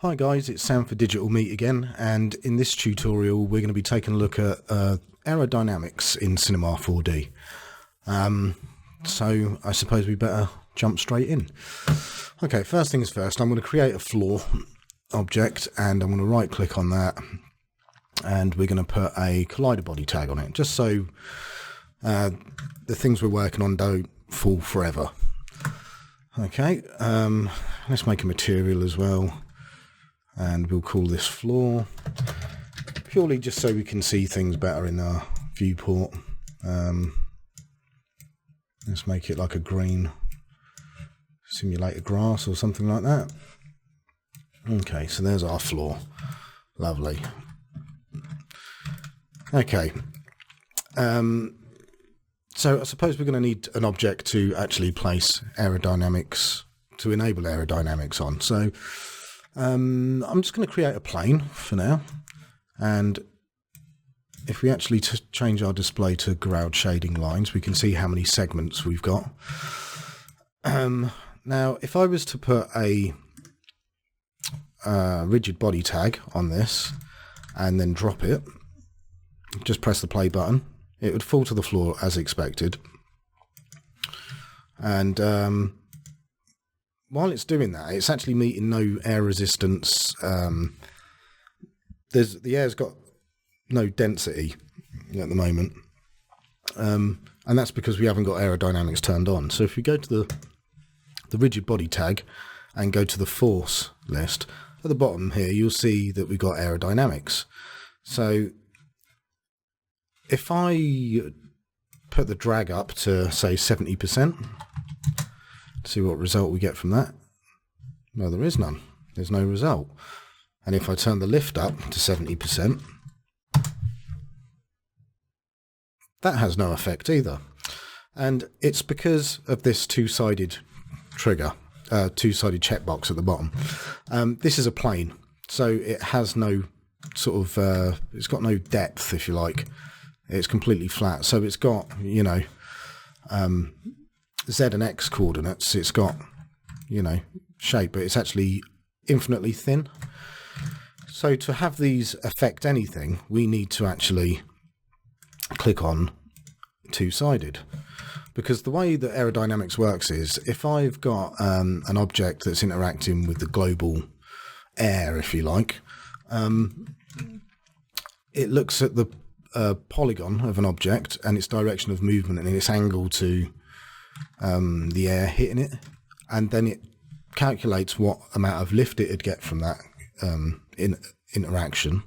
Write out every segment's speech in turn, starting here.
Hi guys, it's Sam for Digital Meet again, and in this tutorial we're going to be taking a look at aerodynamics in Cinema 4D. So I suppose we better jump straight in. Okay, first things first, I'm going to create a floor object and I'm going to right click on that and we're going to put a collider body tag on it, just so the things we're working on don't fall forever. Okay, let's make a material as well. And we'll call this floor, purely just so we can see things better in our viewport. Let's make it like a green, simulate a grass or something like that. Okay, so there's our floor. Lovely. Okay. So I suppose we're going to need an object to actually place aerodynamics, to enable aerodynamics on. So I'm just going to create a plane for now, and if we actually change our display to ground shading lines, we can see how many segments we've got. Now, if I was to put a rigid body tag on this and then drop it, just press the play button, it would fall to the floor as expected. And while it's doing that, it's actually meeting no air resistance. The air's got no density at the moment, and that's because we haven't got aerodynamics turned on. So if we go to the rigid body tag and go to the force list, at the bottom here you'll see that we've got aerodynamics. So if I put the drag up to say 70%, see what result we get from that. No, there is none. There's no result. And if I turn the lift up to 70%, that has no effect either. And it's because of this two-sided trigger, two-sided checkbox at the bottom. This is a plane, so it has no sort of, it's got no depth, if you like. It's completely flat. So it's got, you know, Z and X coordinates. It's got, you know, shape, but it's actually infinitely thin. So to have these affect anything, we need to actually click on two-sided, because the way that aerodynamics works is if I've got an object that's interacting with the global air, if you like, it looks at the polygon of an object and its direction of movement and its angle to the air hitting it, and then it calculates what amount of lift it'd get from that interaction.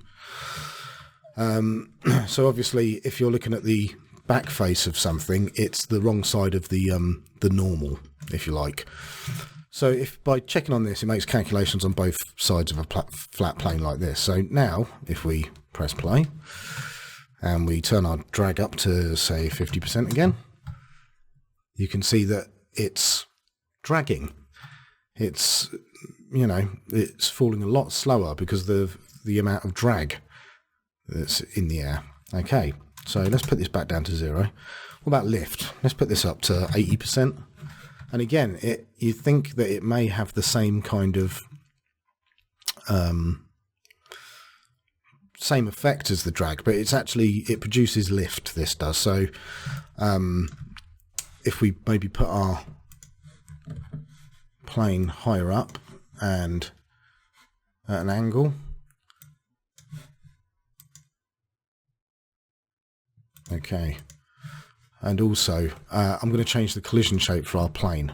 So obviously, if you're looking at the back face of something, it's the wrong side of the normal, if you like. So if by checking on this, it makes calculations on both sides of a flat plane like this. So now, if we press play and we turn our drag up to say 50% again, you can see that it's dragging. It's, you know, it's falling a lot slower because of the amount of drag that's in the air. Okay, so let's put this back down to 0. What about lift? Let's put this up to 80%. And again, you think that it may have the same kind of same effect as the drag, but it's actually, it produces lift, this does. So if we maybe put our plane higher up and at an angle, okay, and also I'm going to change the collision shape for our plane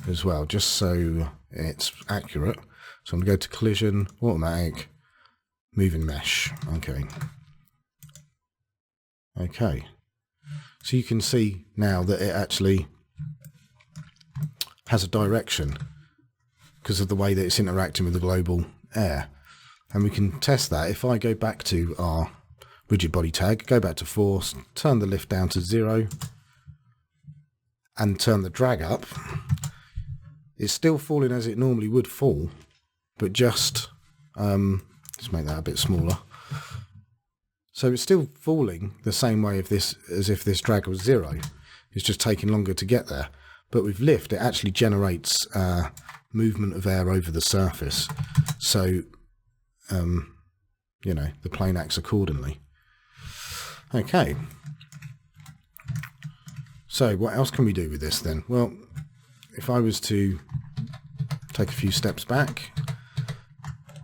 as well, just so it's accurate. So I'm going to go to collision, automatic, moving mesh. Okay, so you can see now that it actually has a direction because of the way that it's interacting with the global air. And we can test that. If I go back to our rigid body tag, go back to force, turn the lift down to 0 and turn the drag up, it's still falling as it normally would fall, but just let's make that a bit smaller. So it's still falling the same way as if this drag was 0. It's just taking longer to get there. But with lift, it actually generates movement of air over the surface. So you know, the plane acts accordingly. Okay. So what else can we do with this then? Well, if I was to take a few steps back,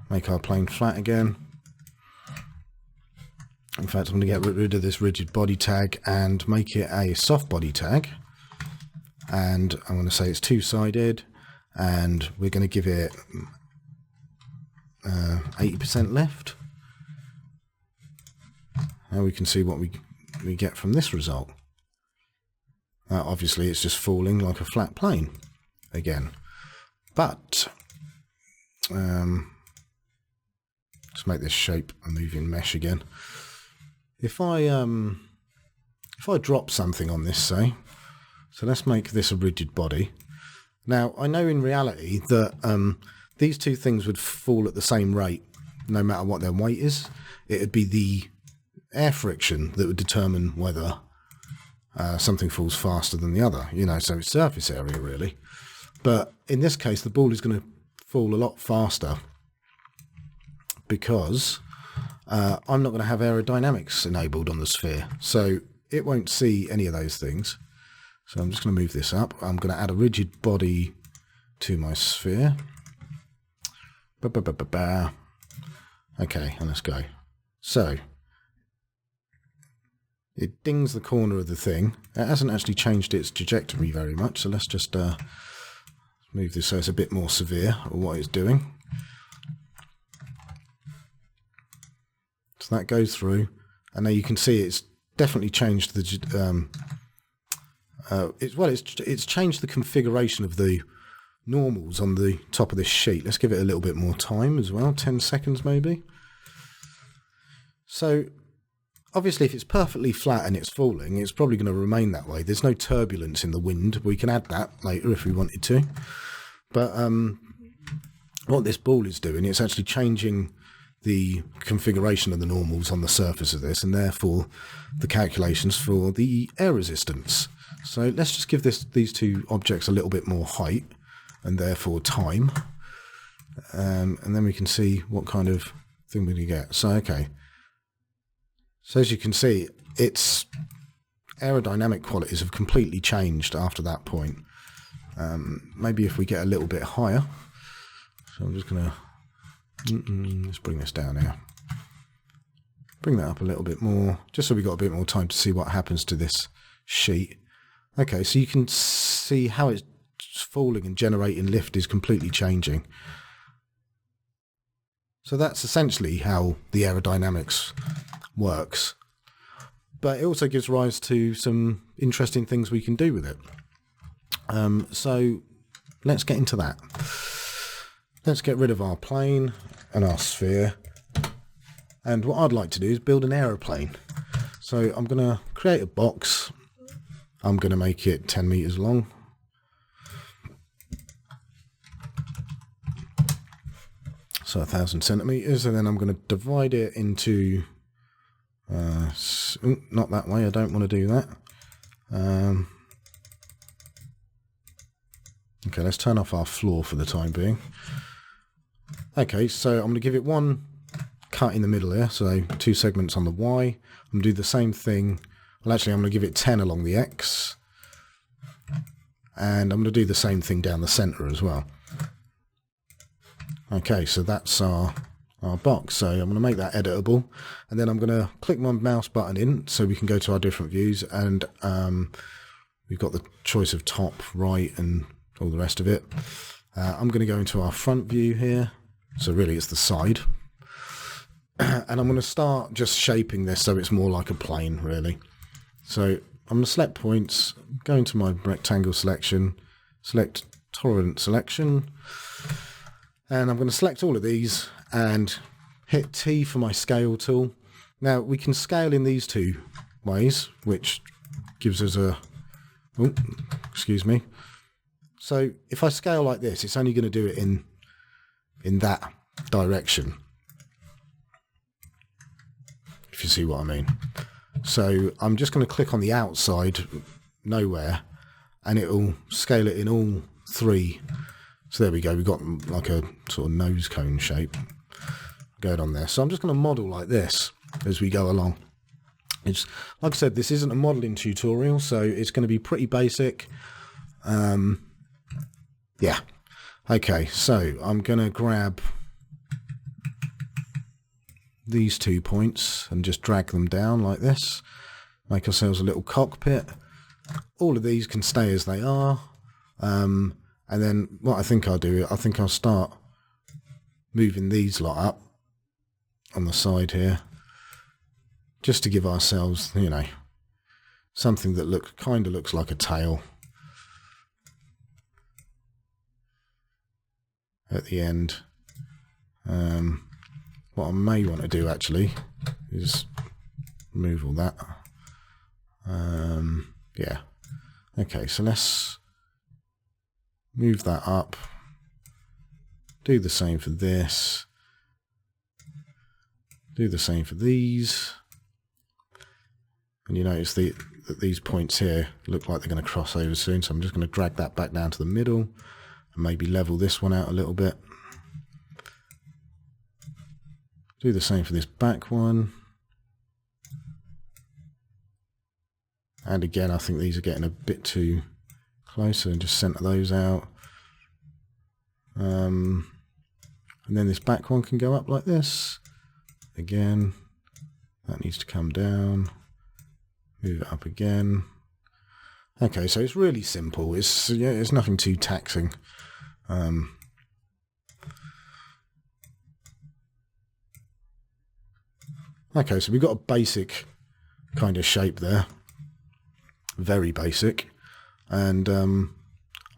make our plane flat again. In fact, I'm going to get rid of this rigid body tag and make it a soft body tag. And I'm going to say it's two-sided, and we're going to give it 80% lift. Now we can see what we get from this result. Obviously it's just falling like a flat plane again. But let's make this shape a moving mesh again. If I drop something on this, say, so let's make this a rigid body. Now I know in reality that these two things would fall at the same rate no matter what their weight is. It would be the air friction that would determine whether something falls faster than the other, you know, so it's surface area really. But in this case the ball is going to fall a lot faster because I'm not going to have aerodynamics enabled on the sphere, so it won't see any of those things. So I'm just going to move this up. I'm going to add a rigid body to my sphere. Okay, and let's go. So it dings the corner of the thing. It hasn't actually changed its trajectory very much, so let's just move this so it's a bit more severe of what it's doing. So that goes through, and now you can see it's definitely changed the it's changed the configuration of the normals on the top of this sheet. Let's give it a little bit more time as well, 10 seconds maybe. So obviously if it's perfectly flat and it's falling, it's probably going to remain that way. There's no turbulence in the wind. We can add that later if we wanted to. But what this ball is doing, it's actually changing the configuration of the normals on the surface of this, and therefore the calculations for the air resistance. So let's just give these two objects a little bit more height and therefore time, and then we can see what kind of thing we're going to get. So okay, so as you can see, its aerodynamic qualities have completely changed after that point. Maybe if we get a little bit higher, so I'm just going to let's bring this down here, bring that up a little bit more, just so we got a bit more time to see what happens to this sheet. Okay, so you can see how it's falling and generating lift is completely changing. So that's essentially how the aerodynamics works. But it also gives rise to some interesting things we can do with it. So let's get into that. Let's get rid of our plane and our sphere. And what I'd like to do is build an aeroplane. So I'm going to create a box. I'm going to make it 10 meters long. So 1,000 centimeters, and then I'm going to divide it into not that way, I don't want to do that. Okay, let's turn off our floor for the time being. Okay, so I'm going to give it one cut in the middle here, so 2 segments on the Y. I'm going to do the same thing. Well, actually, I'm going to give it 10 along the X. And I'm going to do the same thing down the center as well. Okay, so that's our box. So I'm going to make that editable. And then I'm going to click my mouse button in so we can go to our different views. And we've got the choice of top, right, and all the rest of it. I'm going to go into our front view here. So really it's the side. And I'm going to start just shaping this so it's more like a plane, really. So I'm going to select points, go into my rectangle selection, select tolerant selection, and I'm going to select all of these and hit T for my scale tool. Now we can scale in these two ways, which gives us a, oh, excuse me. So if I scale like this, it's only going to do it in that direction, if you see what I mean. So I'm just going to click on the outside, nowhere, and it'll scale it in all 3. So there we go, we've got like a sort of nose cone shape. going on there. So I'm just going to model like this as we go along. It's, like I said, this isn't a modelling tutorial, so it's going to be pretty basic. Yeah. Okay, so I'm going to grab these 2 points and just drag them down like this. Make ourselves a little cockpit. All of these can stay as they are. And then what I think I'll do, I think I'll start moving these lot up on the side here, just to give ourselves, you know, something that kind of looks like a tail at the end. What I may want to do actually is remove all that. Yeah. Okay, so let's move that up. Do the same for this. Do the same for these. And you notice that these points here look like they're going to cross over soon, so I'm just going to drag that back down to the middle and maybe level this one out a little bit. Do the same for this back one. And again, I think these are getting a bit too closer, and just centre those out. And then this back one can go up like this. Again, that needs to come down. Move it up again. Okay, so it's really simple. It's nothing too taxing. Okay, so we've got a basic kind of shape there. Very basic. And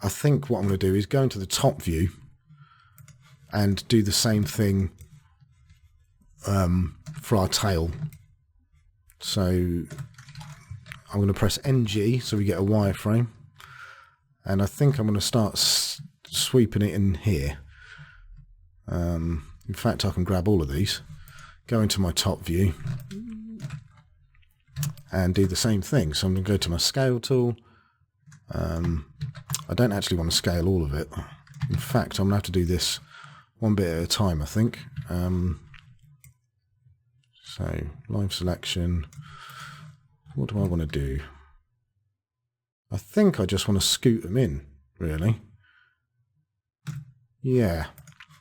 I think what I'm going to do is go into the top view and do the same thing for our tail. So I'm going to press NG so we get a wireframe, and I think I'm going to start sweeping it in here. In fact, I can grab all of these, go into my top view and do the same thing. So I'm going to go to my scale tool. I don't actually want to scale all of it. In fact, I'm going to have to do this one bit at a time, I think. So live selection. What do I want to do? I think I just want to scoot them in, really. Yeah.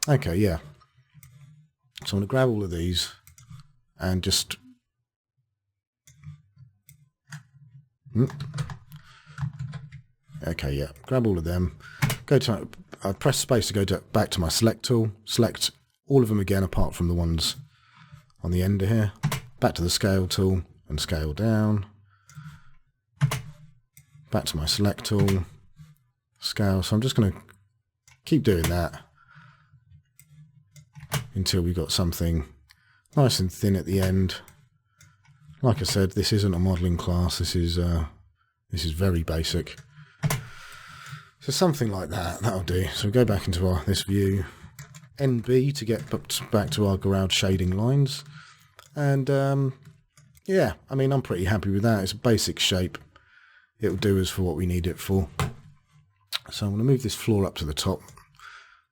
Okay, yeah. So I'm going to grab all of these and just... Okay, yeah. Grab all of them. Go to... I press space to go back to my select tool. Select all of them again apart from the ones on the end of here. Back to the scale tool and scale down. Back to my select tool. Scale. So I'm just going to keep doing that until we've got something nice and thin at the end. Like I said, this isn't a modelling class. This is very basic. So something like that, that'll do. So we go back into this view, NB to get back to our ground shading lines. And yeah, I mean, I'm pretty happy with that. It's a basic shape. It'll do us for what we need it for. So I'm going to move this floor up to the top.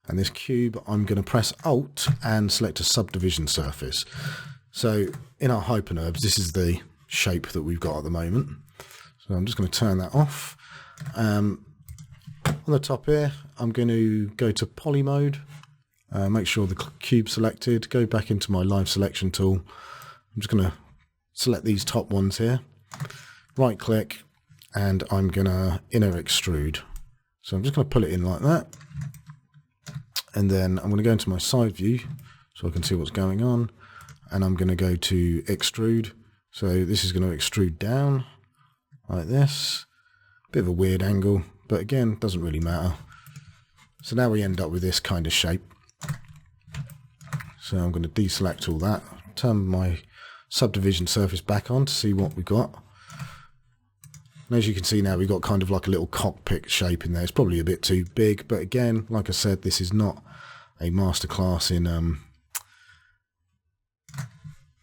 And this cube, I'm going to press Alt and select a subdivision surface. So in our hypernerbs, this is the shape that we've got at the moment. So I'm just going to turn that off. On the top here, I'm going to go to poly mode, make sure the cube selected, go back into my live selection tool. I'm just going to select these top ones here, right click, and I'm going to inner extrude. So I'm just going to pull it in like that. And then I'm going to go into my side view so I can see what's going on. And I'm going to go to extrude. So this is going to extrude down like this. Bit of a weird angle, but again, doesn't really matter. So now we end up with this kind of shape. So I'm going to deselect all that, turn my subdivision surface back on to see what we've got. And as you can see now, we've got kind of like a little cockpit shape in there. It's probably a bit too big, but again, like I said, this is not a masterclass in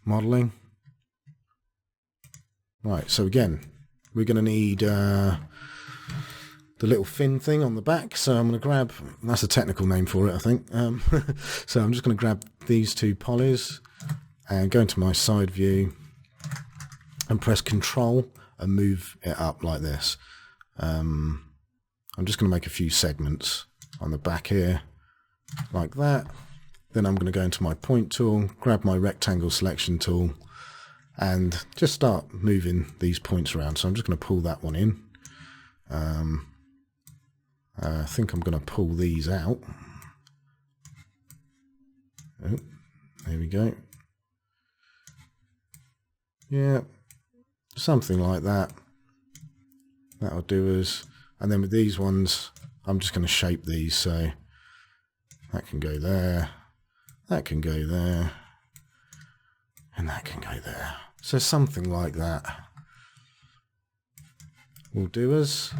modelling. Right, so again, we're going to need the little fin thing on the back. So I'm going to grab, that's a technical name for it, I think. So I'm just going to grab these two polys and go into my side view and press Control and move it up like this. I'm just going to make a few segments on the back here, like that. Then I'm going to go into my point tool, grab my rectangle selection tool, and just start moving these points around. So I'm just going to pull that one in. I think I'm going to pull these out. Oh, there we go. Yeah, something like that. That'll do us. And then with these ones, I'm just going to shape these. So that can go there, that can go there, and that can go there. So something like that will do us.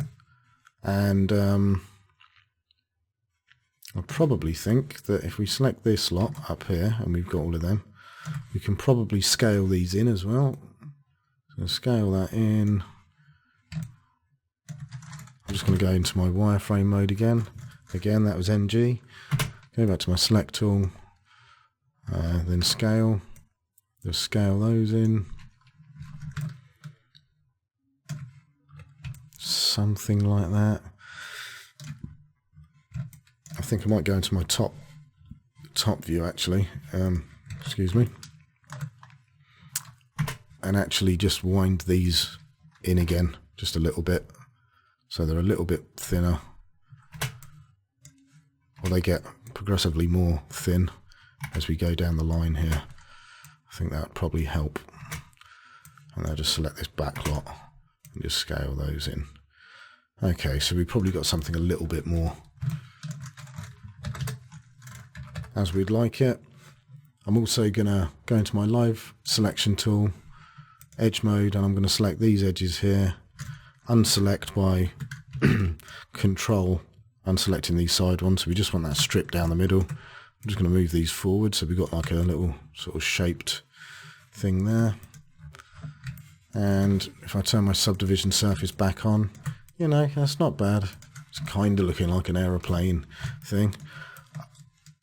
And I probably think that if we select this lot up here, and we've got all of them, we can probably scale these in as well. So scale that in. I'm just going to go into my wireframe mode again. Again, that was NG. Go back to my select tool, then scale. Just scale those in. Something like that. I think I might go into my top view actually. Excuse me. And actually just wind these in again, just a little bit. So they're a little bit thinner. Or they get progressively more thin as we go down the line here. I think that would probably help. And I'll just select this back lot and just scale those in. Okay, so we've probably got something a little bit more as we'd like it. I'm also going to go into my live selection tool, edge mode, and I'm going to select these edges here, unselect by Control, unselecting these side ones. So we just want that strip down the middle. I'm just going to move these forward, so we've got like a little sort of shaped thing there. And if I turn my subdivision surface back on, you know, that's not bad. It's kind of looking like an aeroplane thing.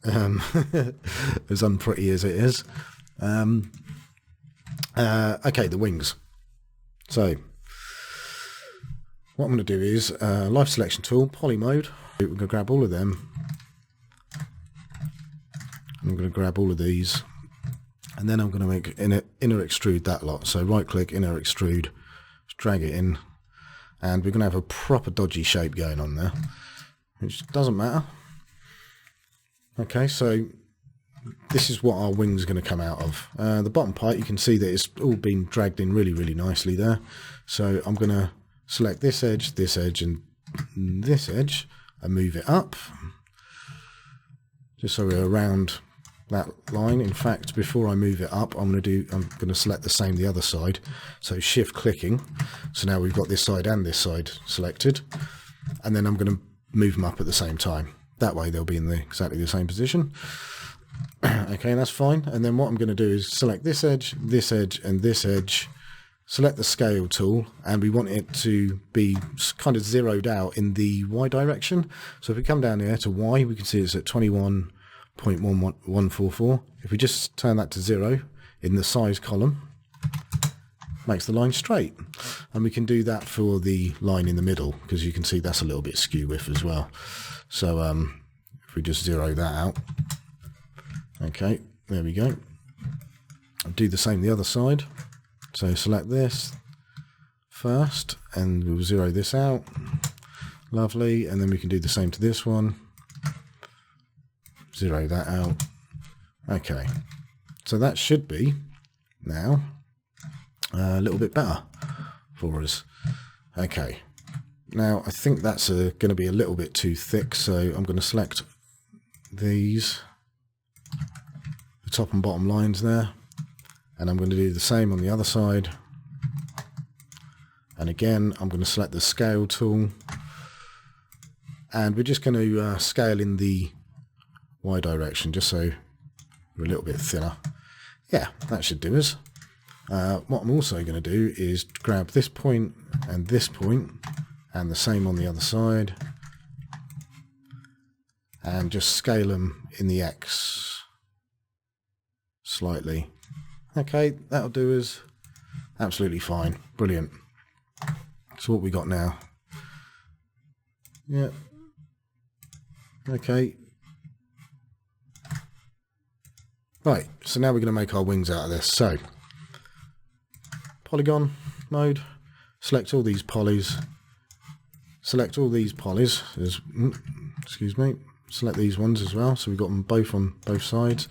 As unpretty as it is. Okay, the wings. So what I'm going to do is live selection tool, poly mode. We're going to grab all of them. I'm going to grab all of these, and then I'm going to make inner extrude that lot. So right click, inner extrude, drag it in, and we're going to have a proper dodgy shape going on there, which doesn't matter. Okay, so this is what our wings are going to come out of. The bottom part, you can see that it's all been dragged in really, really nicely there. So I'm going to select this edge, and this edge, and move it up, just so we're around that line. In fact, before I move it up, I'm going to select the same the other side. So shift clicking. So now we've got this side and this side selected, and then I'm going to move them up at the same time. That way they'll be in exactly the same position. Okay, that's fine. And then what I'm going to do is select this edge, and this edge, select the scale tool, and we want it to be kind of zeroed out in the Y direction. So if we come down here to Y, we can see it's at 21.144. If we just turn that to 0 in the size column, makes the line straight. And we can do that for the line in the middle, because you can see that's a little bit skew width as well. So if we just zero that out, okay, there we go. I'll do the same the other side. So select this first, and we'll zero this out. Lovely, and then we can do the same to this one. Zero that out. Okay, so that should be now a little bit better for us. Okay. Now, I think that's going to be a little bit too thick, so I'm going to select these, the top and bottom lines there, and I'm going to do the same on the other side. And again, I'm going to select the scale tool, and we're just going to scale in the Y direction, just so we're a little bit thinner. Yeah, that should do us. What I'm also going to do is grab this point, And the same on the other side. And just scale them in the X slightly. Okay, that'll do us absolutely fine. Brilliant. So what we got now? Yeah. Okay. Right, so now we're going to make our wings out of this. So, polygon mode, select all these polys, select all these polys, excuse me, select these ones as well, so we've got them both on both sides.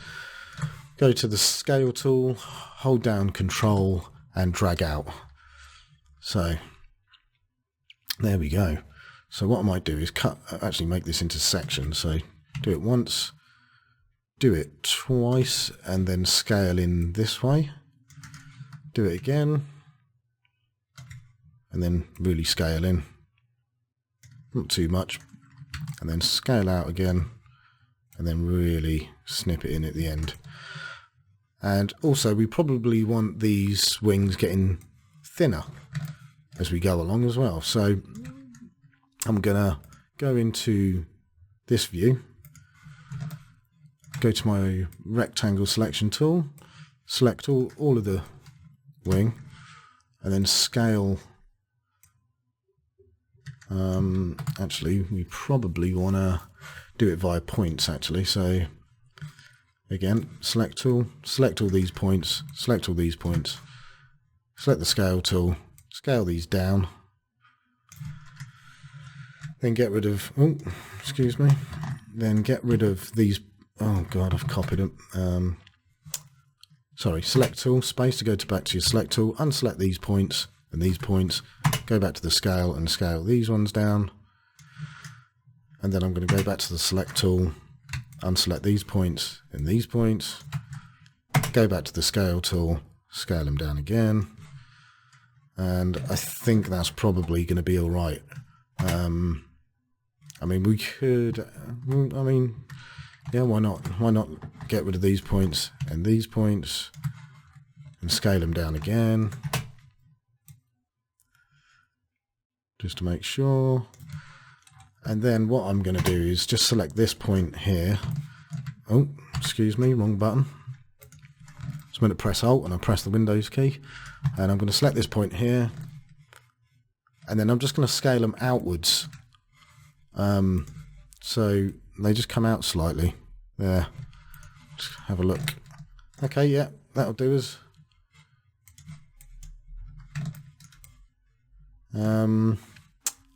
Go to the scale tool, hold down Control and drag out. So, there we go. So what I might do is actually make this into sections. So do it once, do it twice, and then scale in this way. Do it again, and then really scale in. Not too much. And then scale out again, and then really snip it in at the end. And also we probably want these wings getting thinner as we go along as well. So I'm gonna go into this view, go to my rectangle selection tool, select all of the wing, and then scale. Actually, we probably want to do it via points actually. So again, select tool, select all these points, select all these points, select the scale tool, scale these down. Then get rid of, oh, excuse me, then get rid of these, oh God, I've copied them. Sorry, select tool, space to go back to your select tool, unselect these points and these points, go back to the scale and scale these ones down. And then I'm going to go back to the select tool, unselect these points and these points, go back to the scale tool, scale them down again. And I think that's probably going to be all right. I mean, we could, I mean, yeah, why not? Why not get rid of these points and scale them down again, just to make sure. And then what I'm going to do is just select this point here. Oh, excuse me, wrong button. I'm going to press Alt and I press the Windows key. And I'm going to select this point here. And then I'm just going to scale them outwards. So they just come out slightly. There. Just have a look. Okay, yeah, that'll do us.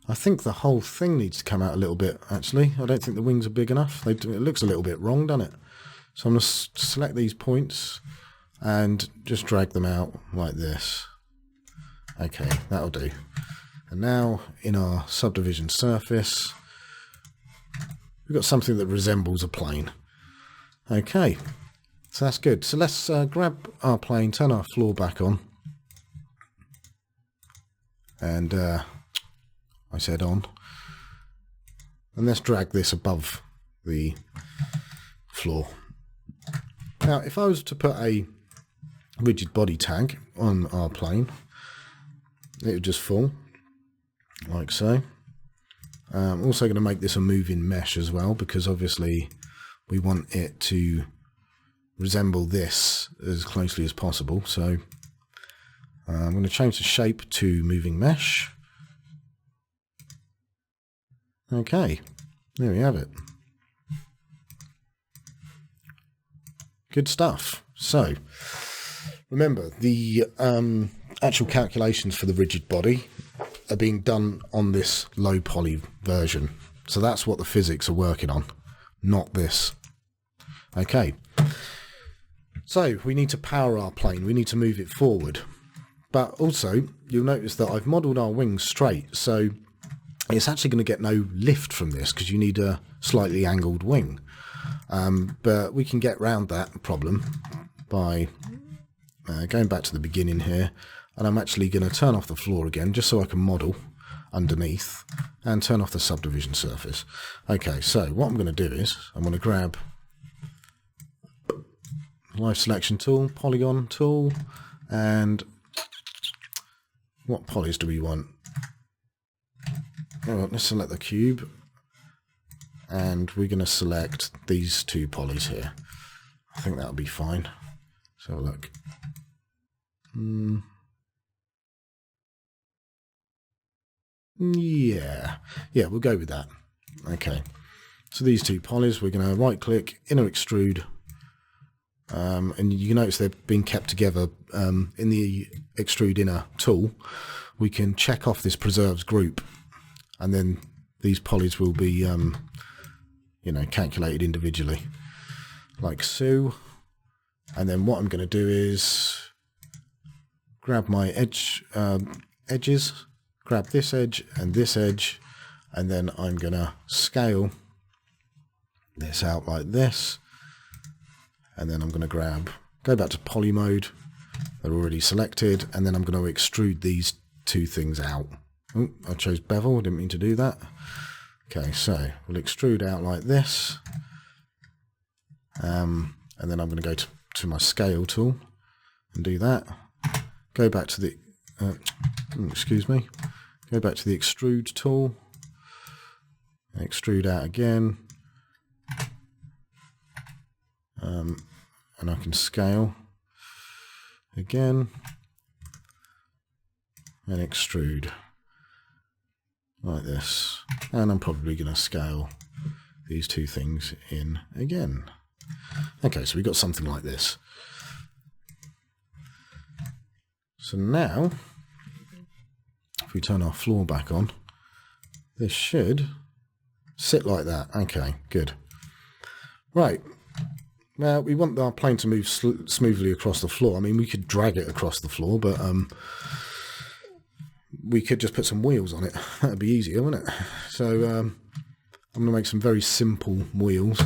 I think the whole thing needs to come out a little bit, actually. I don't think the wings are big enough. It looks a little bit wrong, doesn't it? So I'm going to select these points and just drag them out like this. Okay, that'll do. And now in our subdivision surface, we've got something that resembles a plane. Okay, so that's good. So let's grab our plane, turn our floor back on. And I said on. And let's drag this above the floor. Now, if I was to put a rigid body tag on our plane, it would just fall, like so. I'm also going to make this a moving mesh as well, because obviously we want it to resemble this as closely as possible. So I'm going to change the shape to moving mesh. Okay, there we have it. Good stuff. So remember, the actual calculations for the rigid body are being done on this low poly version. So that's what the physics are working on, not this. Okay. So we need to power our plane. We need to move it forward. But also, you'll notice that I've modelled our wings straight. So it's actually going to get no lift from this because you need a slightly angled wing. But we can get around that problem by going back to the beginning here. And I'm actually going to turn off the floor again, just so I can model underneath, and turn off the subdivision surface. Okay, so what I'm going to do is I'm going to grab Live Selection Tool, Polygon Tool, and what polys do we want? let's select the cube, and we're going to select these two polys here. I think that'll be fine. So look. Yeah, we'll go with that. Okay, so these two polys, we're going to right click, inner extrude, and you notice they've been kept together. In the extrude inner tool, we can check off this preserves group, and then these polys will be you know, calculated individually like so. And then what I'm going to do is grab my edges, grab this edge, and then I'm going to scale this out like this, and then I'm going to go back to poly mode. They're already selected, and then I'm going to extrude these two things out. Oh, I chose bevel, I didn't mean to do that. Okay, so we'll extrude out like this, and then I'm going to go to my scale tool and do that. Go back to the go back to the extrude tool, extrude out again, and I can scale again and extrude like this, and I'm probably going to scale these two things in again. Okay, so we've got something like this. So now, if we turn our floor back on, this should sit like that. Okay, good. Right. Now, we want our plane to move smoothly across the floor. I mean, we could drag it across the floor, but we could just put some wheels on it. That'd be easier, wouldn't it? So I'm going to make some very simple wheels.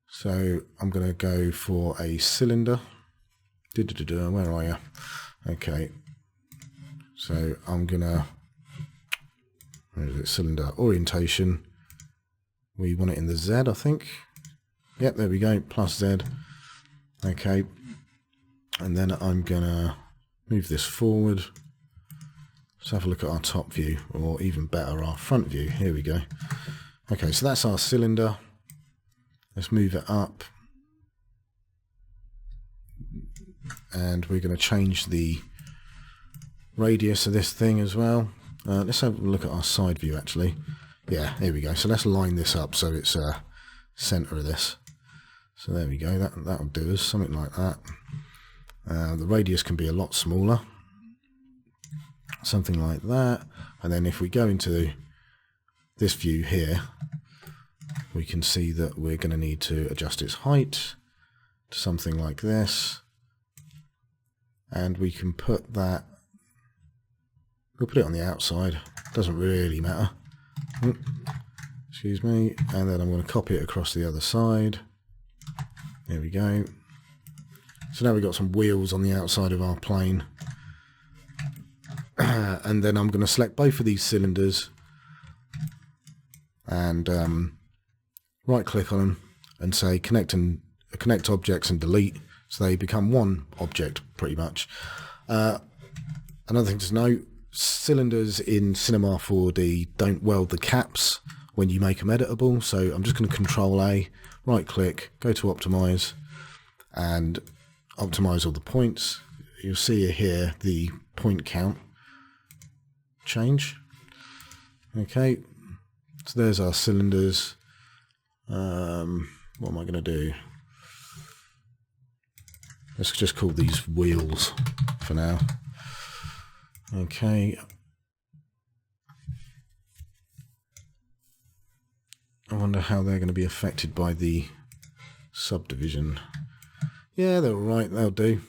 So I'm going to go for a cylinder. Where are you? Okay. So I'm going to, where is it? Cylinder orientation. We want it in the Z, I think. Yep, there we go, plus Z. Okay. And then I'm going to move this forward. Let's have a look at our top view, or even better, our front view. Here we go. Okay, so that's our cylinder. Let's move it up. And we're going to change the radius of this thing as well. Let's have a look at our side view, actually. Yeah, here we go. So let's line this up so it's center of this. So there we go. That'll do us, something like that. The radius can be a lot smaller. Something like that. And then if we go into this view here, we can see that we're going to need to adjust its height to something like this. And we can put that, we'll put it on the outside, doesn't really matter. Excuse me. And then I'm going to copy it across the other side. There we go. So now we've got some wheels on the outside of our plane. And then I'm going to select both of these cylinders and right click on them and say connect objects and delete, so they become one object pretty much. Another thing to note, cylinders in Cinema 4D don't weld the caps when you make them editable, so I'm just going to Control A, right click, go to optimize and optimize all the points. You'll see here the point count change. Okay, so there's our cylinders. What am I going to do? Let's just call these wheels for now. Okay. I wonder how they're going to be affected by the subdivision. Yeah, they're all right, they'll do.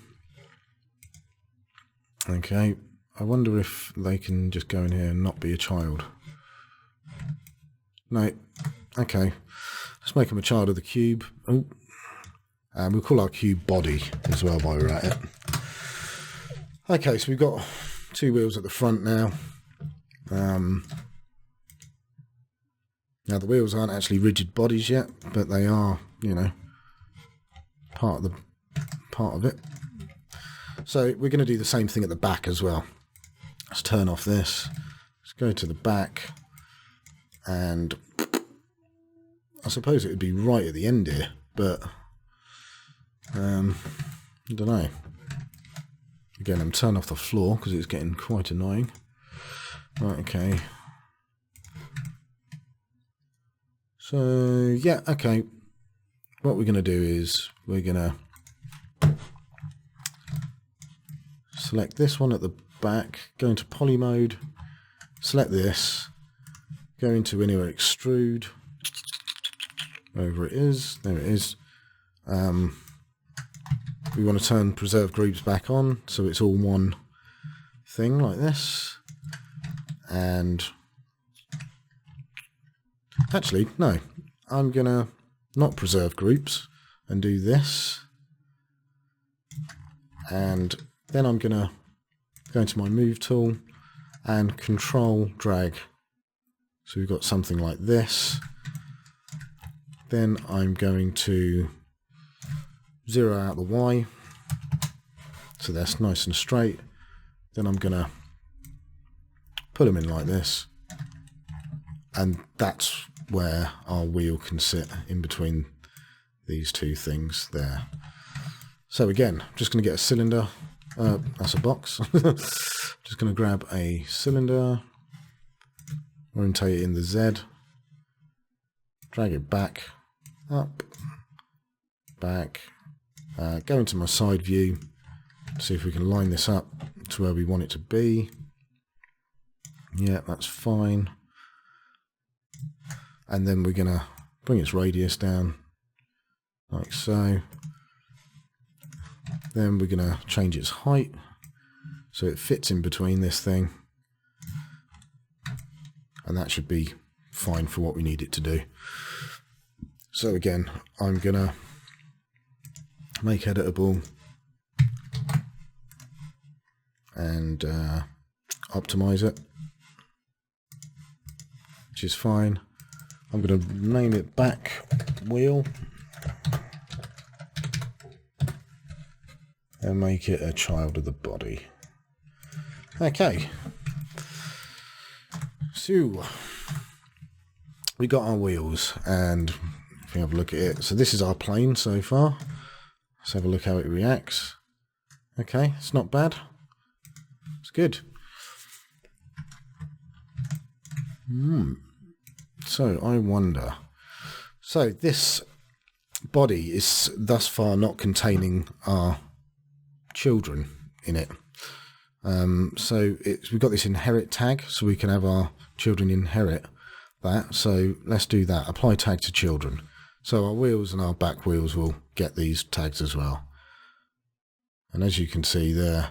Okay. I wonder if they can just go in here and not be a child. No. Okay. Let's make them a child of the cube. Oh. And we'll call our cube body as well while we're at it. Okay, so we've got two wheels at the front now. Now the wheels aren't actually rigid bodies yet, but they are, you know, part of it. So we're going to do the same thing at the back as well. Let's turn off this. Let's go to the back. and I suppose it would be right at the end here, but I don't know. Again, I'm turning off the floor because it's getting quite annoying. Right, okay. So, yeah, okay. What we're going to do is we're going to select this one at the back, go into poly mode, select this, go into anywhere extrude, wherever it is, there it is. We want to turn preserve groups back on so it's all one thing like this. And actually, no, I'm going to not preserve groups and do this. And then I'm going to go into my move tool and control drag. So we've got something like this. Then I'm going to zero out the Y. So that's nice and straight. Then I'm going to put them in like this. And that's where our wheel can sit in between these two things there. So again, I'm just going to get a cylinder. That's a box. Just going to grab a cylinder, orientate it in the Z, drag it back, up, back, go into my side view, see if we can line this up to where we want it to be. Yeah, that's fine. And then we're going to bring its radius down, like so. Then we're going to change its height so it fits in between this thing. And that should be fine for what we need it to do. So again, I'm going to make editable and optimize it, which is fine. I'm going to name it back wheel and make it a child of the body. Okay, so we got our wheels, and if we have a look at it, so this is our plane so far. Let's have a look how it reacts. Okay, it's not bad. It's good. So I wonder. So this body is thus far not containing our children in it. So we've got this inherit tag, so we can have our children inherit that. So let's do that. Apply tag to children. So our wheels and our back wheels will get these tags as well. And as you can see, they're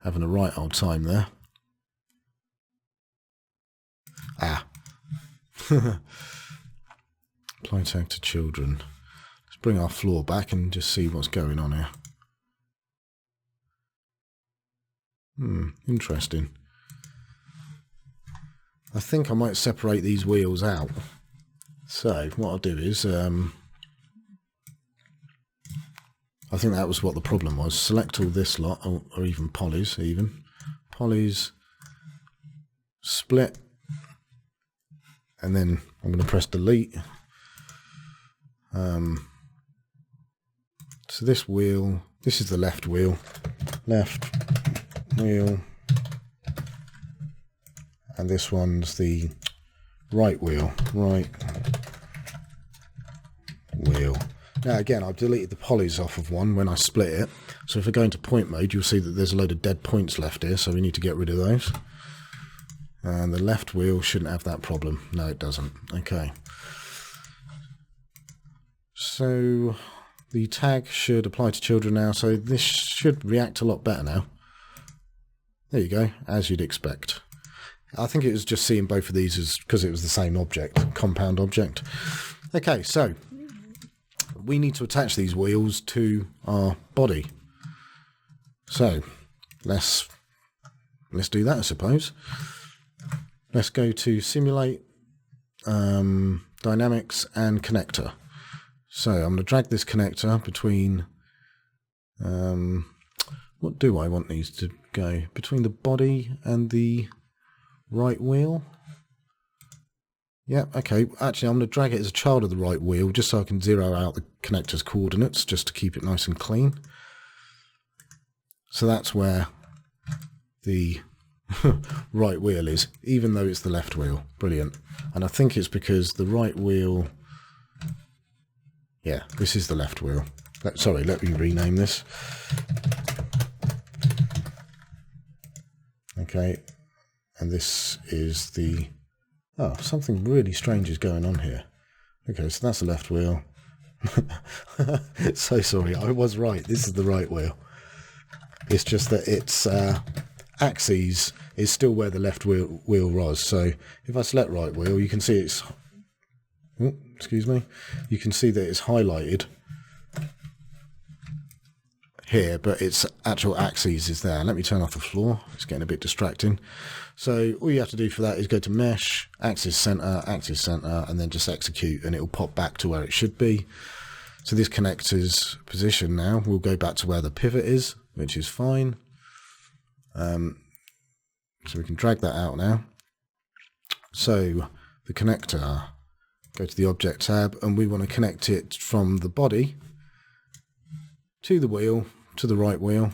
having a right old time there. Apply tag to children. Let's bring our floor back and just see what's going on here. Interesting. I think I might separate these wheels out. So what I'll do is, I think that was what the problem was. Select all this lot, or even polys, polys, split, and then I'm going to press delete. So this wheel, this is the left wheel, and this one's the right wheel, Now again, I've deleted the polys off of one when I split it, so if I go into point mode, you'll see that there's a load of dead points left here, so we need to get rid of those. And the left wheel shouldn't have that problem. No, it doesn't. Okay. So the tag should apply to children now, so this should react a lot better now. There you go, as you'd expect. I think it was just seeing both of these as because it was the same object, compound object. Okay, so we need to attach these wheels to our body. So let's do that, I suppose. Let's go to simulate, dynamics and connector. So I'm going to drag this connector between, what do I want these to go? Between the body and the right wheel. Yeah, okay. Actually, I'm going to drag it as a child of the right wheel just so I can zero out the connector's coordinates just to keep it nice and clean. So that's where the right wheel is, even though it's the left wheel. Brilliant. And I think it's because the right wheel... Yeah, this is the left wheel. Sorry, let me rename this. Okay, and this is the... Oh, something really strange is going on here. Okay, so that's the left wheel. So sorry, I was right. This is the right wheel. It's just that its axis is still where the left wheel was. So if I select right wheel, you can see it's... Oh, excuse me. You can see that it's highlighted here, but its actual axis is there. Let me turn off the floor. It's getting a bit distracting. So all you have to do for that is go to Mesh, Axis Center, and then just execute, and it will pop back to where it should be. So this connector's position now will go back to where the pivot is, which is fine. So we can drag that out now. So the connector, go to the Object tab, and we want to connect it from the body to the wheel, to the right wheel.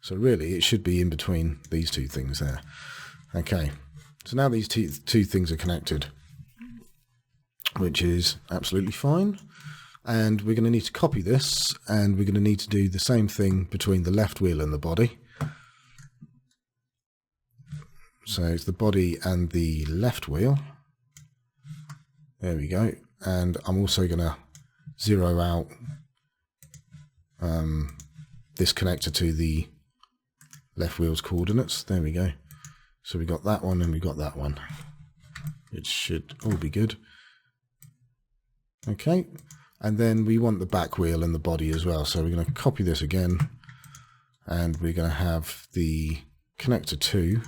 So really it should be in between these two things there. Okay, so now these two things are connected, which is absolutely fine. And we're going to need to copy this, and we're going to need to do the same thing between the left wheel and the body. So it's the body and the left wheel. There we go. And I'm also going to zero out this connector to the left wheel's coordinates. There we go. So we got that one and we got that one. It should all be good. Okay. And then we want the back wheel and the body as well. So we're going to copy this again, and we're going to have the connector 2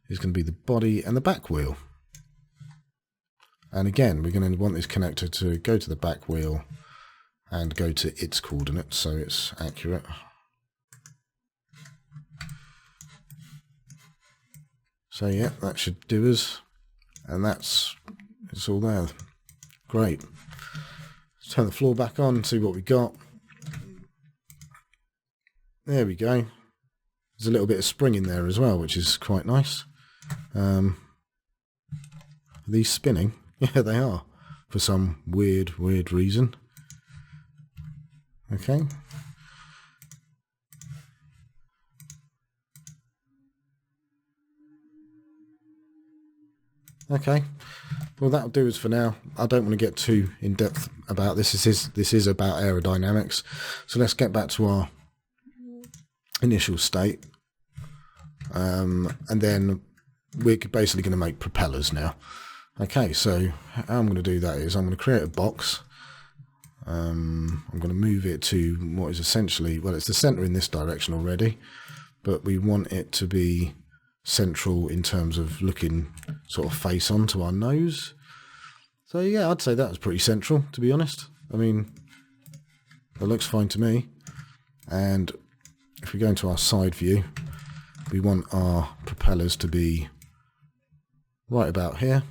is going to be the body and the back wheel. And again, we're going to want this connector to go to the back wheel and go to its coordinates so it's accurate. So yeah, that should do us. And it's all there. Great. Let's turn the floor back on and see what we got. There we go. There's a little bit of spring in there as well, which is quite nice. Are these spinning? Yeah, they are, for some weird reason. Okay. Okay. Well, that'll do us for now. I don't want to get too in depth about this. This is about aerodynamics. So let's get back to our initial state. And then we're basically going to make propellers now. Okay, so how I'm going to do that is I'm going to create a box. I'm going to move it to what is essentially, well, it's the center in this direction already, but we want it to be central in terms of looking sort of face on to our nose. So yeah, I'd say that's pretty central, to be honest. I mean, that looks fine to me. And if we go into our side view, we want our propellers to be right about here.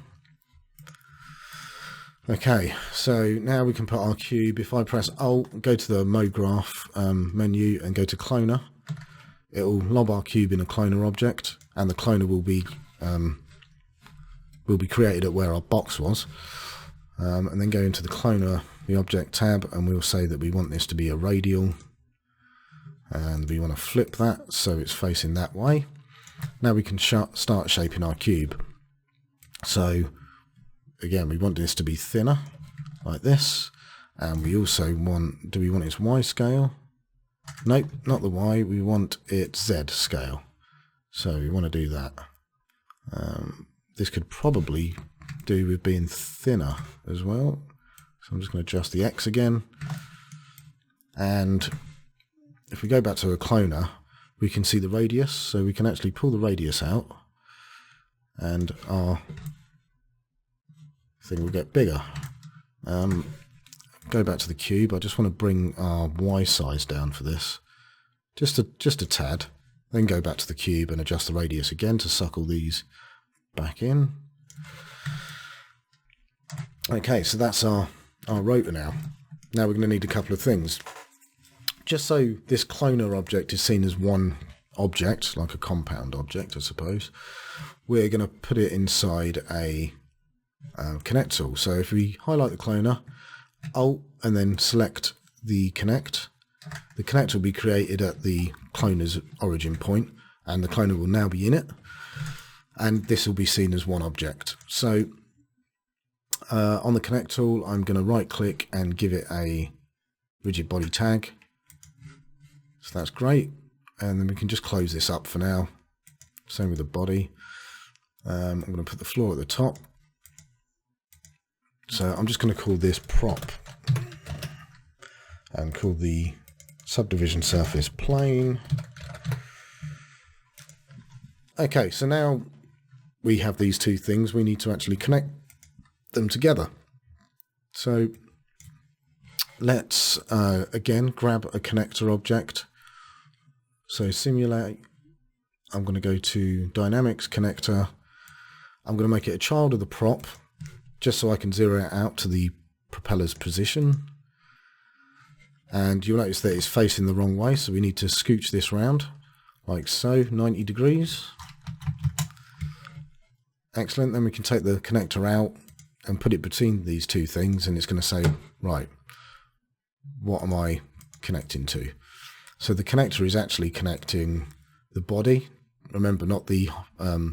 Okay, so now we can put our cube. If I press Alt, go to the mode graph menu and go to cloner, it will lob our cube in a cloner object, and the cloner will be created at where our box was. And then go into the cloner, the object tab, and we'll say that we want this to be a radial, and we want to flip that so it's facing that way. Now we can start shaping our cube. So again, we want this to be thinner, like this, and we also want, do we want its Y scale? Nope, not the Y, we want its Z scale. So we want to do that. This could probably do with being thinner as well. So I'm just going to adjust the X again. And if we go back to a cloner, we can see the radius, so we can actually pull the radius out, and our thing will get bigger. Go back to the cube. I just want to bring our Y size down for this, just a tad. Then go back to the cube and adjust the radius again to suckle these back in. Okay, so that's our rotor now. Now we're going to need a couple of things. Just so this cloner object is seen as one object, like a compound object, I suppose, we're going to put it inside a connect tool. So if we highlight the cloner, Alt, and then select the connect will be created at the cloner's origin point, and the cloner will now be in it, and this will be seen as one object. So on the connect tool, I'm going to right click and give it a rigid body tag. So that's great, and then we can just close this up for now. Same with the body. I'm going to put the floor at the top. So I'm just going to call this prop and call the subdivision surface plane. Okay, so now we have these two things. We need to actually connect them together. So let's again grab a connector object. So simulate, I'm going to go to Dynamics Connector. I'm going to make it a child of the prop, just so I can zero it out to the propeller's position. And you'll notice that it's facing the wrong way, so we need to scooch this round, like so, 90 degrees. Excellent, then we can take the connector out and put it between these two things, and it's going to say, right, what am I connecting to? So the connector is actually connecting the body, remember, not the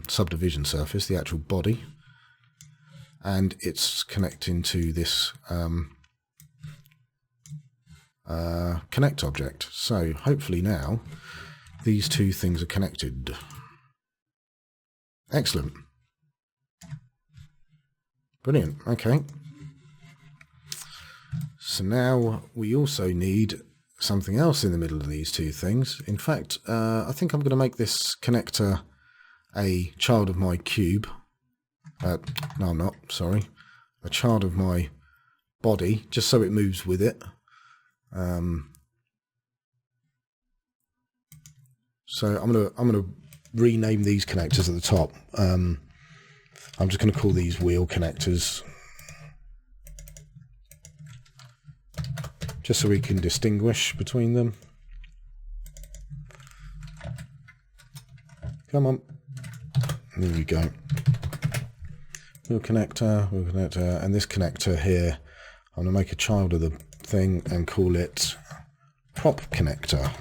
subdivision surface, the actual body, and it's connecting to this connect object. So hopefully now these two things are connected. Excellent. Brilliant. Okay. So now we also need something else in the middle of these two things. In fact, I think I'm going to make this connector a child of my cube. No, I'm not. Sorry. A child of my body, just so it moves with it. So I'm gonna rename these connectors at the top. I'm just going to call these wheel connectors, just so we can distinguish between them. Come on. There we go. Wheel connector, and this connector here, I'm going to make a child of the thing and call it prop connector.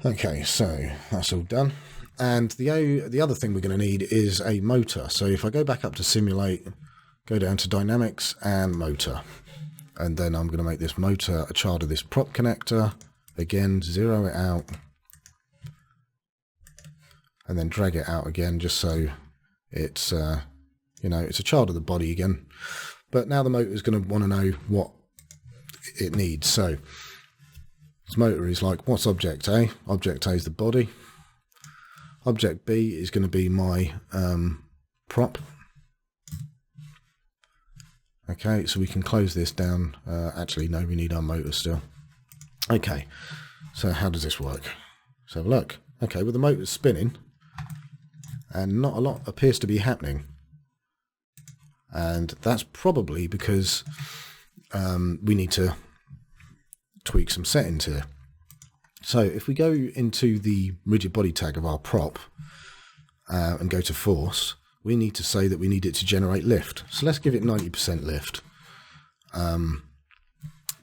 Okay, so that's all done. And the other thing we're going to need is a motor. So if I go back up to simulate, go down to dynamics and motor, and then I'm going to make this motor a child of this prop connector. Again, zero it out, and then drag it out again, just so it's it's a child of the body again. But now the motor is going to want to know what it needs. So this motor is like, what's object A? Object A is the body. Object B is going to be my prop. Okay, so we can close this down. Actually, no, we need our motor still. Okay, so how does this work? Let's have a look. Okay, well, the motor's spinning, and not a lot appears to be happening. And that's probably because we need to tweak some settings here. So if we go into the rigid body tag of our prop and go to force, we need to say that we need it to generate lift. So let's give it 90% lift.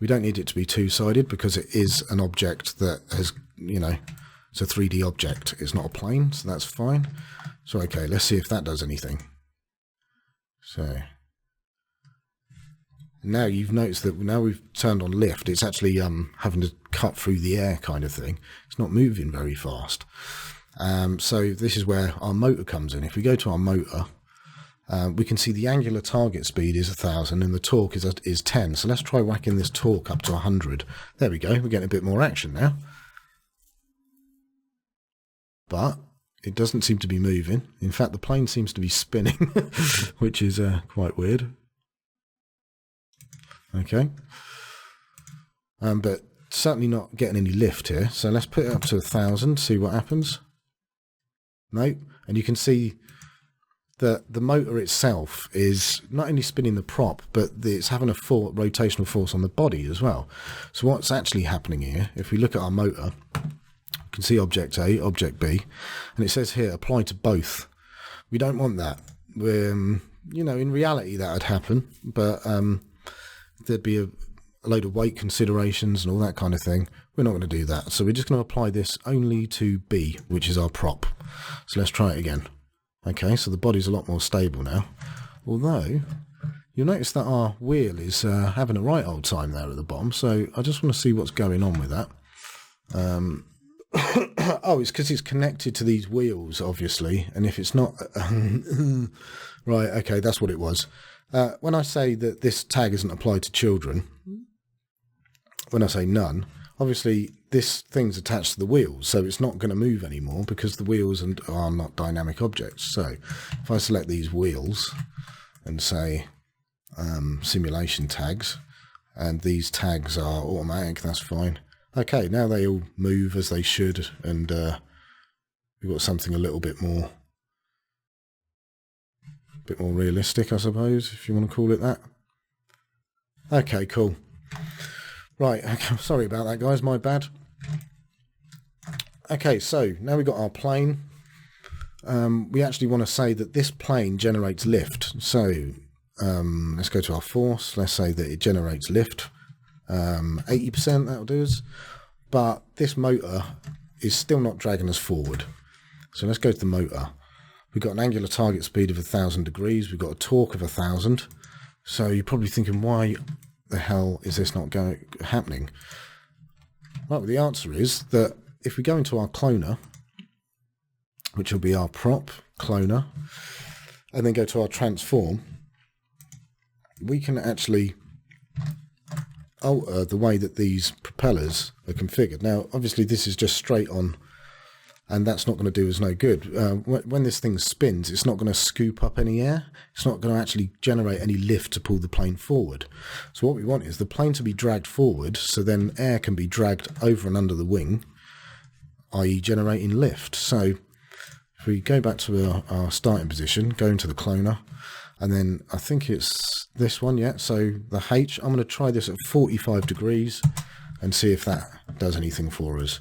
We don't need it to be two-sided because it is an object that has, it's a 3D object. It's not a plane, so that's fine. So okay, let's see if that does anything. So now you've noticed that now we've turned on lift, it's actually having to cut through the air kind of thing. It's not moving very fast. So this is where our motor comes in. If we go to our motor, we can see the angular target speed is 1,000 and the torque is 10. So let's try whacking this torque up to 100. There we go. We're getting a bit more action now. But it doesn't seem to be moving. In fact, the plane seems to be spinning, which is quite weird. Okay. But certainly not getting any lift here. So let's put it up to 1,000, see what happens. Nope. And you can see that the motor itself is not only spinning the prop, but it's having a full rotational force on the body as well. So what's actually happening here, if we look at our motor, you can see object A, object B, and it says here apply to both. We don't want that. You know, in reality that would happen, but there'd be a load of weight considerations and all that kind of thing. We're not going to do that. So we're just going to apply this only to B, which is our prop. So let's try it again. Okay, so the body's a lot more stable now. Although, you'll notice that our wheel is having a right old time there at the bottom. So I just want to see what's going on with that. Oh, it's because it's connected to these wheels, obviously. And if it's not... right, okay, that's what it was. When I say that this tag isn't applied to children, when I say none, obviously this thing's attached to the wheels, so it's not going to move anymore because the wheels are not dynamic objects. So if I select these wheels and say simulation tags, and these tags are automatic, that's fine. Okay, now they all move as they should, and we've got something a little bit more realistic, I suppose, if you want to call it that. Okay, cool. Right, sorry about that, guys, my bad. Okay, so now we've got our plane. We actually want to say that this plane generates lift. So let's go to our force. Let's say that it generates lift. 80%, that'll do us. But this motor is still not dragging us forward. So let's go to the motor. We've got an angular target speed of 1,000 degrees. We've got a torque of 1,000. So you're probably thinking, why the hell is this not happening? Well, the answer is that if we go into our cloner, which will be our prop cloner, and then go to our transform, we can actually alter the way that these propellers are configured. Now, obviously, this is just straight on, and that's not going to do us no good. When this thing spins, it's not going to scoop up any air. It's not going to actually generate any lift to pull the plane forward. So what we want is the plane to be dragged forward, so then air can be dragged over and under the wing, i.e. generating lift. So if we go back to our starting position, go into the cloner, and then I think it's this one, yeah. So the H, I'm going to try this at 45 degrees and see if that does anything for us.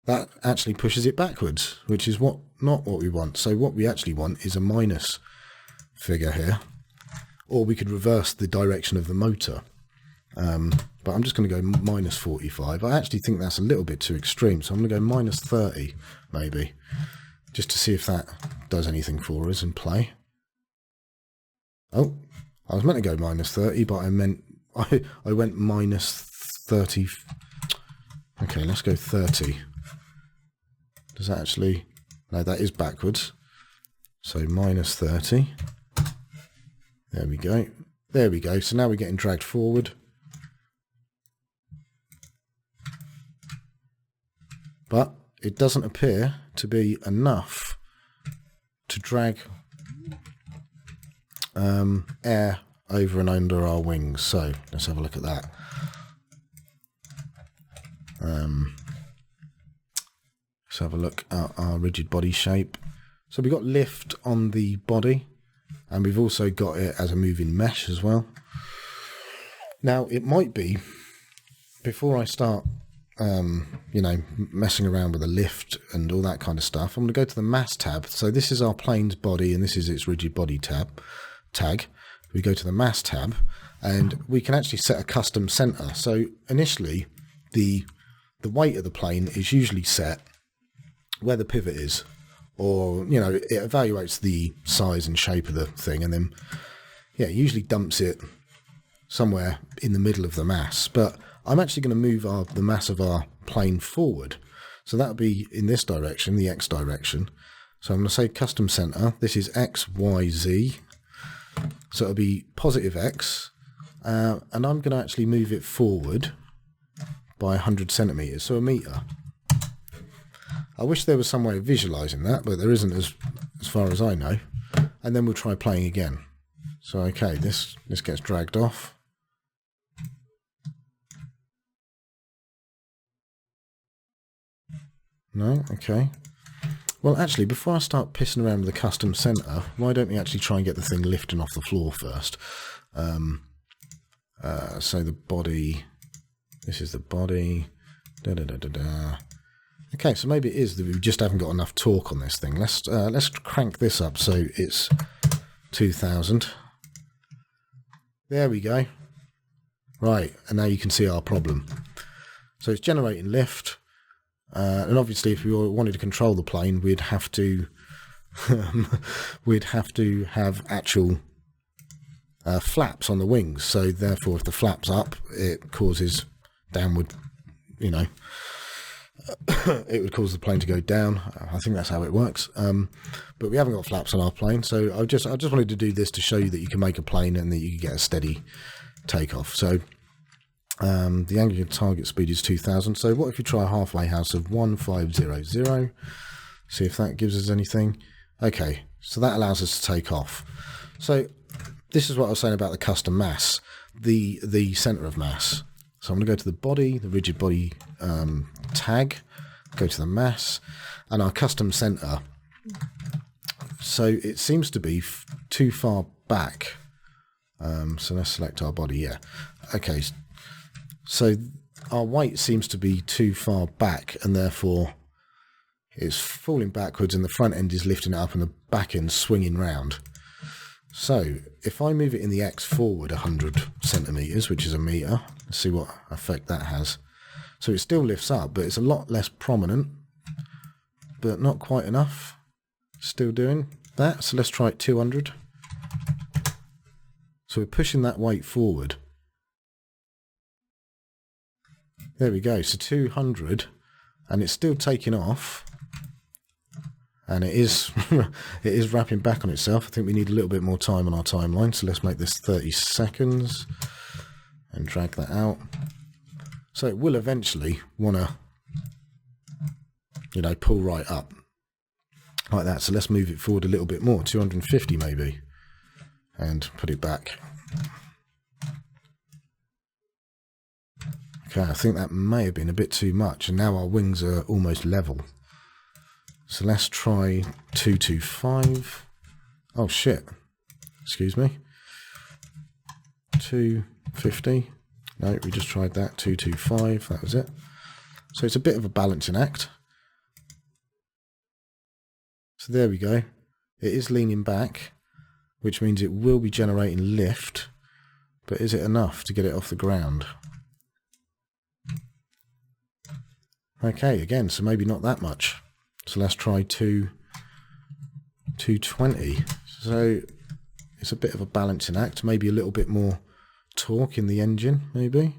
That actually pushes it backwards, which is not what we want. So what we actually want is a minus figure here, or we could reverse the direction of the motor. But I'm just going to go minus 45. I actually think that's a little bit too extreme, so I'm going to go minus 30 maybe, just to see if that does anything for us in play. Oh, I was meant to go minus 30, but I went minus 30. Okay, let's go 30. Does that actually... No, that is backwards. So minus 30. There we go. There we go. So now we're getting dragged forward. But it doesn't appear to be enough to drag air over and under our wings. So let's have a look at that. Let's have a look at our rigid body shape. So we've got lift on the body, and we've also got it as a moving mesh as well. Now it might be, before I start you know, messing around with a lift and all that kind of stuff, I'm going to go to the mass tab. So this is our plane's body and this is its rigid body tag. We go to the mass tab and we can actually set a custom center. So initially the weight of the plane is usually set where the pivot is, or, you know, it evaluates the size and shape of the thing and then, yeah, it usually dumps it somewhere in the middle of the mass. But I'm actually going to move the mass of our plane forward. So that'll be in this direction, the X direction. So I'm going to say custom center. This is X, Y, Z. So it'll be positive X. And I'm going to actually move it forward by 100 centimeters, so a meter. I wish there was some way of visualizing that, but there isn't as far as I know. And then we'll try playing again. So, okay, this gets dragged off. No, okay. Well, actually, before I start pissing around with the custom center, why don't we actually try and get the thing lifting off the floor first? So the body, this is the body. Okay, so maybe it is that we just haven't got enough torque on this thing. Let's crank this up so it's 2000. There we go. Right, and now you can see our problem. So it's generating lift, and obviously if we wanted to control the plane, we'd have to have actual flaps on the wings. So therefore, if the flap's up, it causes downward, you know, it would cause the plane to go down. I think that's how it works. But we haven't got flaps on our plane, so I just wanted to do this to show you that you can make a plane and that you can get a steady takeoff. So the angular target speed is 2000. So what if you try a halfway house of 1500? See if that gives us anything. Okay, so that allows us to take off. So this is what I was saying about the custom mass, the center of mass. So I'm going to go to the body, the rigid body tag, go to the mass, and our custom center. So it seems to be too far back. So let's select our body, yeah. Okay, so our weight seems to be too far back, and therefore it's falling backwards, and the front end is lifting it up, and the back end swinging round. So if I move it in the X forward 100 centimeters, which is a meter, let's see what effect that has. So it still lifts up, but it's a lot less prominent, but not quite enough. Still doing that. So let's try it 200. So we're pushing that weight forward. There we go. So 200, and it's still taking off. And it is it is wrapping back on itself. I think we need a little bit more time on our timeline. So let's make this 30 seconds and drag that out. So it will eventually want to, you know, pull right up like that. So let's move it forward a little bit more, 250 maybe, and put it back. Okay, I think that may have been a bit too much, and now our wings are almost level. So let's try 225. Oh shit. Excuse me. 250. No, we just tried that. 225. That was it. So it's a bit of a balancing act. So there we go. It is leaning back, which means it will be generating lift. But is it enough to get it off the ground? Okay, again, so maybe not that much. So let's try 220. So it's a bit of a balancing act. Maybe a little bit more torque in the engine, maybe.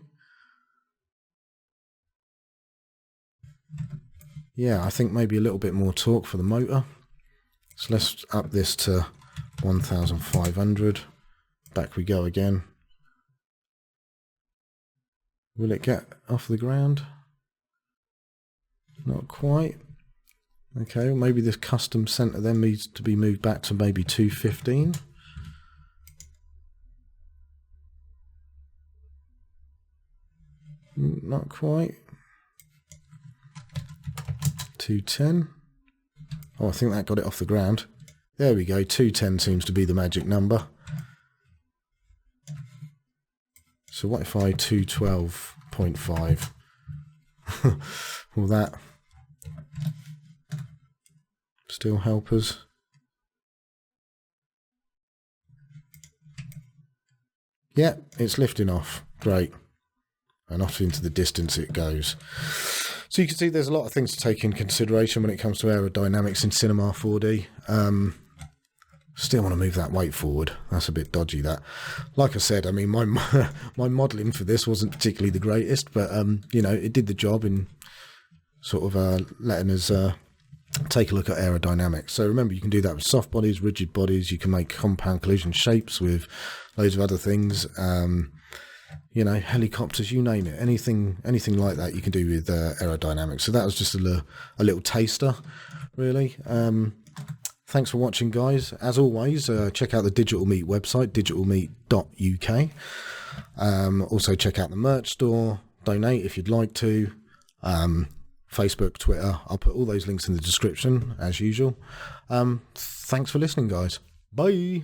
Yeah, I think maybe a little bit more torque for the motor. So let's up this to 1500. Back we go again. Will it get off the ground? Not quite. Okay, well maybe this custom center then needs to be moved back to maybe 215. Not quite. 210. Oh, I think that got it off the ground. There we go, 210 seems to be the magic number. So what if I 212.5? Will that still help us? Yeah, it's lifting off. Great. And off into the distance it goes. So you can see there's a lot of things to take in consideration when it comes to aerodynamics in Cinema 4D. Still want to move that weight forward. That's a bit dodgy, that. Like I said, I mean, my modelling for this wasn't particularly the greatest, but, you know, it did the job in sort of letting us take a look at aerodynamics. So remember, you can do that with soft bodies, rigid bodies. You can make compound collision shapes with loads of other things. You know, helicopters, you name it. Anything like that you can do with aerodynamics. So that was just a little taster, really. Thanks for watching, guys. As always, check out the Digital Meat website, digitalmeat.uk. Also check out the merch store. Donate if you'd like to. Facebook, Twitter. I'll put all those links in the description as usual. Thanks for listening, guys. Bye.